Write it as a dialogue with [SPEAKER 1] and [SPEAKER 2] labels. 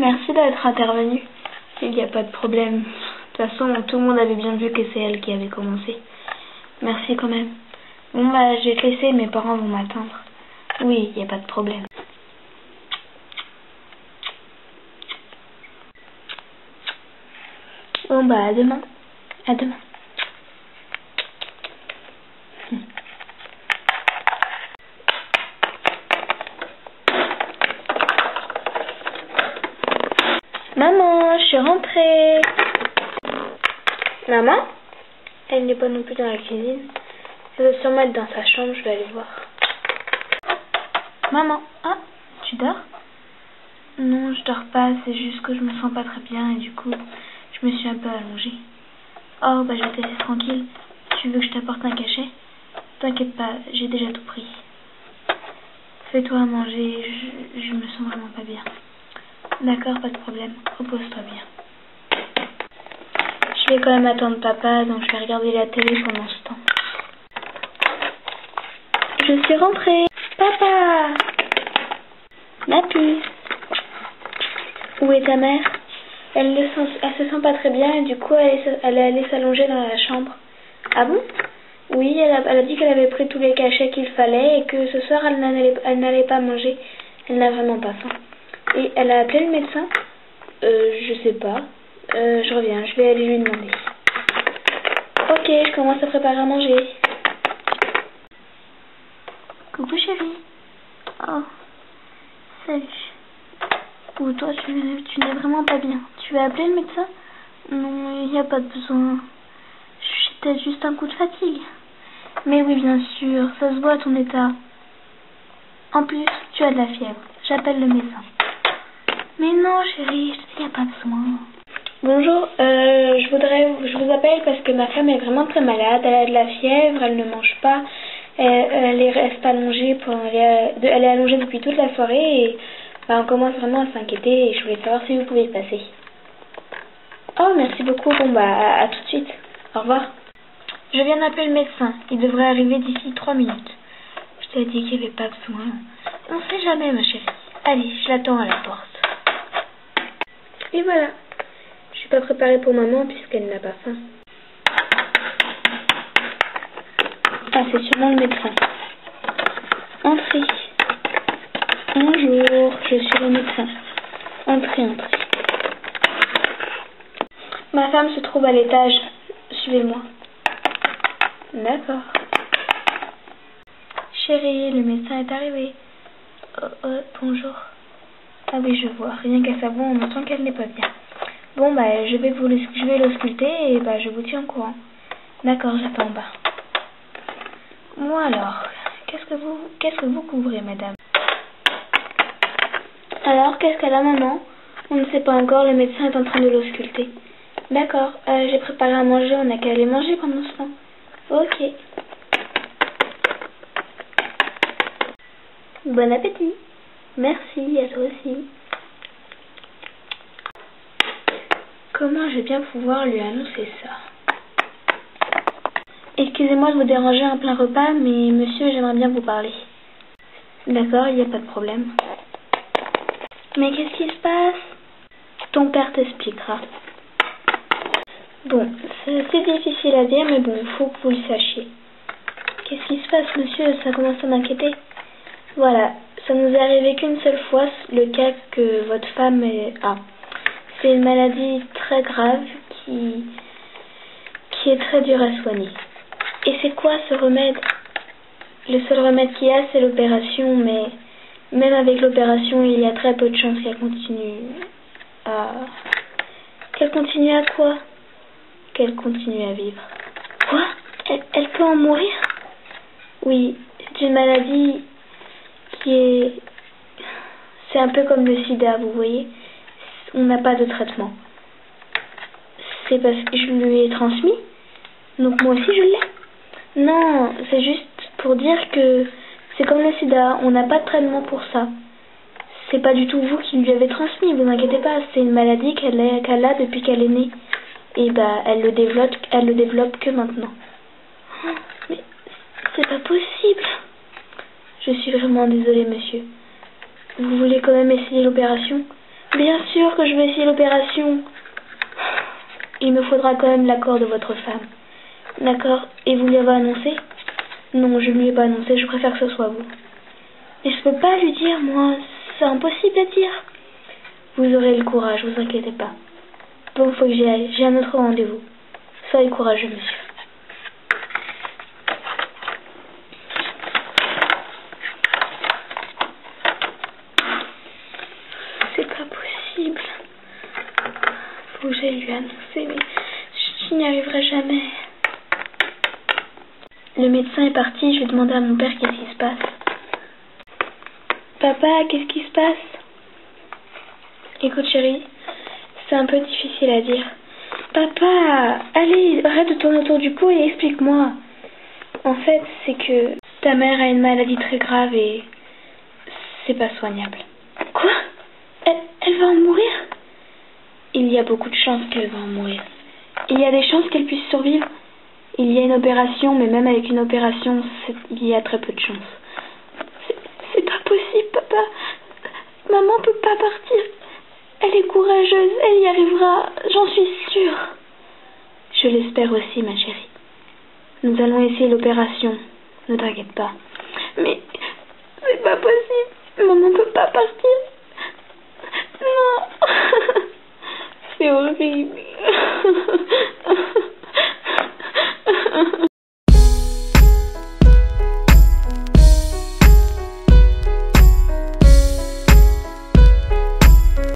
[SPEAKER 1] merci d'être intervenue. Il n'y a pas de problème. De toute façon, tout le monde avait bien vu que c'est elle qui avait commencé. Merci quand même. Bon bah, je vais te laisser, mes parents vont m'attendre. Oui, il n'y a pas de problème. Bon bah, à demain. À demain. Maman, je suis rentrée. Maman? Elle n'est pas non plus dans la cuisine. Elle doit sûrement être dans sa chambre, je vais aller voir. Maman, ah, tu dors? Non, je dors pas, c'est juste que je me sens pas très bien et du coup, je me suis un peu allongée. Oh, bah je vais te laisser tranquille. Tu veux que je t'apporte un cachet? T'inquiète pas, j'ai déjà tout pris. Fais-toi à manger, je me sens vraiment pas bien. D'accord, pas de problème, repose-toi bien. Je vais quand même attendre papa, donc je vais regarder la télé pendant ce temps. Je suis rentrée. Papa! Ma puce. Où est ta mère? Elle se sent pas très bien et du coup elle est allée s'allonger dans la chambre. Ah bon? Oui, elle a dit qu'elle avait pris tous les cachets qu'il fallait et que ce soir elle n'allait pas manger. Elle n'a vraiment pas faim. Et elle a appelé le médecin? Je sais pas. Je reviens, je vais aller lui demander. Ok, je commence à préparer à manger. Coucou chérie. Oh, salut. Ou toi, tu n'es vraiment pas bien. Tu vas appeler le médecin? Non, il n'y a pas de besoin. J'ai peut-être juste un coup de fatigue. Mais oui, bien sûr, ça se voit à ton état. En plus, tu as de la fièvre. J'appelle le médecin. Mais non, chérie, il n'y a pas besoin. Bonjour, je vous appelle parce que ma femme est vraiment très malade. Elle a de la fièvre, elle ne mange pas. Elle reste allongée elle est allongée depuis toute la soirée et on commence vraiment à s'inquiéter et je voulais savoir si vous pouviez passer. Oh, merci beaucoup. Bon, bah, à tout de suite. Au revoir. Je viens d'appeler le médecin. Il devrait arriver d'ici 3 minutes. Je t'ai dit qu'il n'y avait pas besoin. On sait jamais, ma chérie. Allez, je l'attends à la porte. Et voilà. Je suis pas préparée pour maman puisqu'elle n'a pas faim. Ah, c'est sûrement le médecin. Entrez. Bonjour, je suis le médecin. Entrez. Ma femme se trouve à l'étage. Suivez-moi. D'accord. Chérie, le médecin est arrivé. Bonjour. Ah oui, je vois. Rien qu'à sa voix, on entend qu'elle n'est pas bien. Bon, bah, je vais l'ausculter et bah, je vous tiens au courant. D'accord, j'attends en bas. Moi alors, qu'est-ce que vous couvrez, madame? Alors, qu'est-ce qu'elle a, maman? On ne sait pas encore, le médecin est en train de l'ausculter. D'accord, j'ai préparé à manger, on n'a qu'à aller manger pendant ce temps. Ok. Bon appétit. Merci, à toi aussi. Comment je vais bien pouvoir lui annoncer ça? Excusez-moi de vous déranger en plein repas, mais monsieur, j'aimerais bien vous parler. D'accord, il n'y a pas de problème. Mais qu'est-ce qui se passe? Ton père t'expliquera. Bon, c'est difficile à dire, mais bon, il faut que vous le sachiez. Qu'est-ce qui se passe, monsieur? Ça commence à m'inquiéter. Voilà, ça nous est arrivé qu'une seule fois, le cas que votre femme a. C'est une maladie très grave qui est très dure à soigner. Et c'est quoi ce remède? Le seul remède qu'il y a, c'est l'opération, mais même avec l'opération, il y a très peu de chances qu'elle continue à... Qu'elle continue à quoi? Qu'elle continue à vivre. Quoi? Elle peut en mourir? Oui, c'est une maladie qui est... C'est un peu comme le sida, vous voyez? On n'a pas de traitement. C'est parce que je lui ai transmis. Donc moi aussi je l'ai. Non, c'est juste pour dire que c'est comme le sida, on n'a pas de traitement pour ça. C'est pas du tout vous qui lui avez transmis, vous inquiétez pas, c'est une maladie qu'elle a depuis qu'elle est née. Et bah elle le développe que maintenant. Oh, mais c'est pas possible. Je suis vraiment désolée, monsieur. Vous voulez quand même essayer l'opération? Bien sûr que je vais essayer l'opération. Il me faudra quand même l'accord de votre femme. D'accord. Et vous lui avez annoncé? Non, je ne lui ai pas annoncé, je préfère que ce soit vous. Mais je peux pas lui dire, moi. C'est impossible à dire. Vous aurez le courage, vous inquiétez pas. Bon, faut que j'y aille. J'ai un autre rendez-vous. Soyez courageux, monsieur. C'est pas possible. Faut que j'aille lui annoncer, mais je n'y arriverai jamais. Le médecin est parti, je vais demander à mon père qu'est-ce qui se passe. Papa, qu'est-ce qui se passe? Écoute chérie, c'est un peu difficile à dire. Papa, allez, arrête de tourner autour du pot et explique-moi. En fait, c'est que ta mère a une maladie très grave et c'est pas soignable. Quoi? Elle va en mourir? Il y a beaucoup de chances qu'elle va en mourir. Il y a des chances qu'elle puisse survivre. Il y a une opération, mais même avec une opération, il y a très peu de chances. C'est pas possible, papa. Maman peut pas partir. Elle est courageuse, elle y arrivera, j'en suis sûre. Je l'espère aussi, ma chérie. Nous allons essayer l'opération, ne t'inquiète pas. Mais c'est pas possible, maman peut pas partir. Non, c'est horrible.